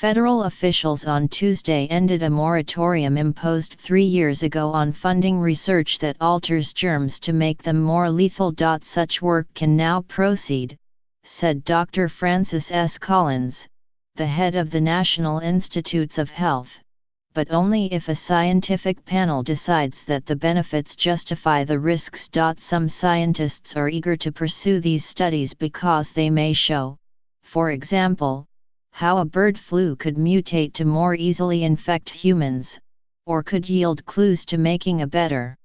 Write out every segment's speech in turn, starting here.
Federal officials on Tuesday ended a moratorium imposed 3 years ago on funding research that alters germs to make them more lethal. Such work can now proceed, said Dr. Francis S. Collins, the head of the National Institutes of Health, but only if a scientific panel decides that the benefits justify the risks. Some scientists are eager to pursue these studies because they may show, for example, how a bird flu could mutate to more easily infect humans, or could yield clues to making a better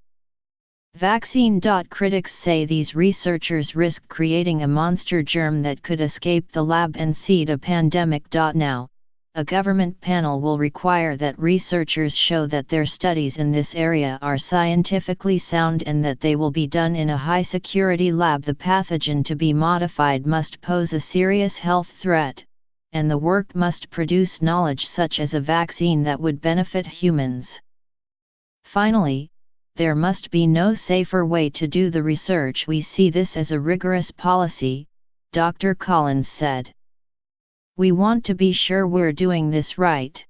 vaccine. Critics say these researchers risk creating a monster germ that could escape the lab and seed a pandemic. Now, a government panel will require that researchers show that their studies in this area are scientifically sound and that they will be done in a high-security lab. The pathogen to be modified must pose a serious health threat, and the work must produce knowledge such as a vaccine that would benefit humans. Finally, there must be no safer way to do the research. We see this as a rigorous policy, Dr. Collins said. We want to be sure we're doing this right.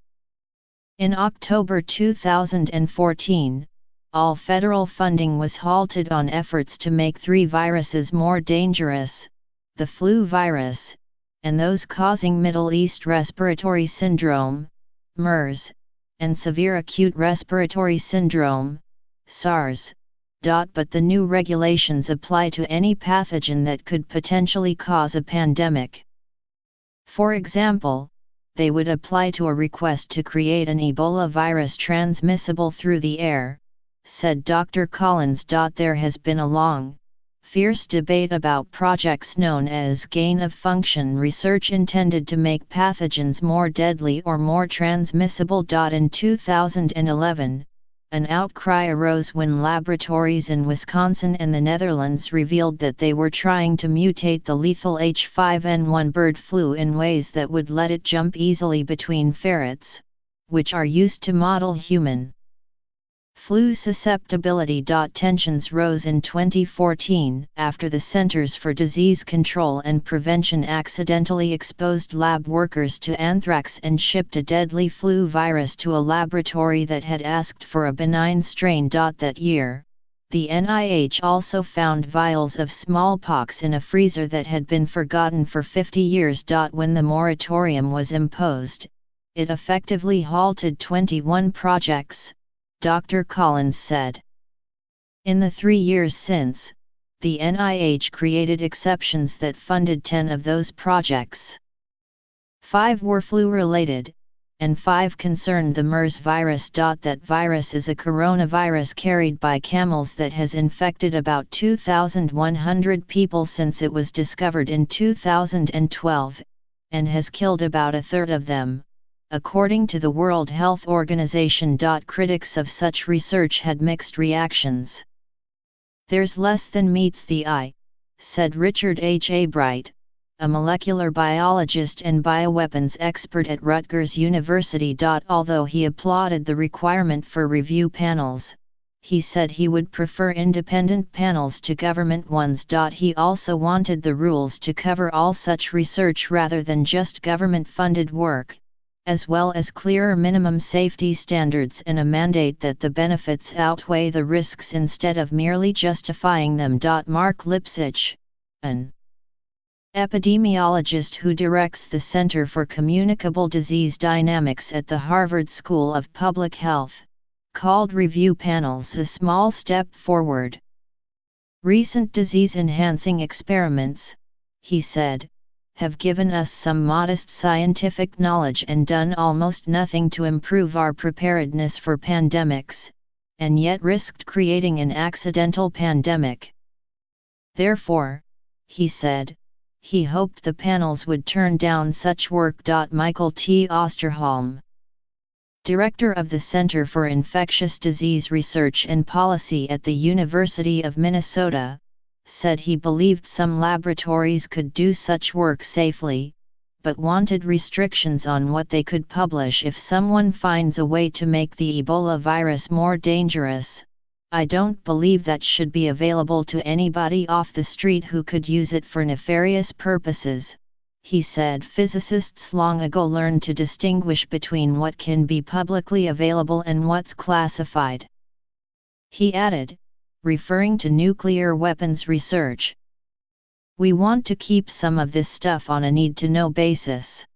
In October 2014, all federal funding was halted on efforts to make 3 viruses more dangerous: the flu virus, and those causing Middle East Respiratory Syndrome, MERS, and Severe Acute Respiratory Syndrome, SARS. But the new regulations apply to any pathogen that could potentially cause a pandemic. For example, they would apply to a request to create an Ebola virus transmissible through the air, said Dr. Collins. There has been a long, fierce debate about projects known as gain-of-function research intended to make pathogens more deadly or more transmissible. In 2011, an outcry arose when laboratories in Wisconsin and the Netherlands revealed that they were trying to mutate the lethal H5N1 bird flu in ways that would let it jump easily between ferrets, which are used to model human flu susceptibility. Tensions rose in 2014 after the Centers for Disease Control and Prevention accidentally exposed lab workers to anthrax and shipped a deadly flu virus to a laboratory that had asked for a benign strain. That year, the NIH also found vials of smallpox in a freezer that had been forgotten for 50 years. When the moratorium was imposed, it effectively halted 21 projects, Dr. Collins said. In the 3 years since, the NIH created exceptions that funded 10 of those projects. 5 were flu-related, and 5 concerned the MERS virus. That virus is a coronavirus carried by camels that has infected about 2,100 people since it was discovered in 2012, and has killed about a third of them, according to the World Health Organization. Critics of such research had mixed reactions. There's less than meets the eye, said Richard H. Abright, a molecular biologist and bioweapons expert at Rutgers University. Although he applauded the requirement for review panels, he said he would prefer independent panels to government ones. He also wanted the rules to cover all such research rather than just government-funded work, as well as clearer minimum safety standards and a mandate that the benefits outweigh the risks instead of merely justifying them. Mark Lipsitch, an epidemiologist who directs the Center for Communicable Disease Dynamics at the Harvard School of Public Health, called review panels a small step forward. Recent disease-enhancing experiments, he said, have given us some modest scientific knowledge and done almost nothing to improve our preparedness for pandemics, and yet risked creating an accidental pandemic. Therefore, he said, he hoped the panels would turn down such work. Michael T. Osterholm, director of the Center for Infectious Disease Research and Policy at the University of Minnesota, said he believed some laboratories could do such work safely, but wanted restrictions on what they could publish if someone finds a way to make the Ebola virus more dangerous. I don't believe that should be available to anybody off the street who could use it for nefarious purposes, he said physicists long ago learned to distinguish between what can be publicly available and what's classified. He added, referring to nuclear weapons research, "We want to keep some of this stuff on a need-to-know basis.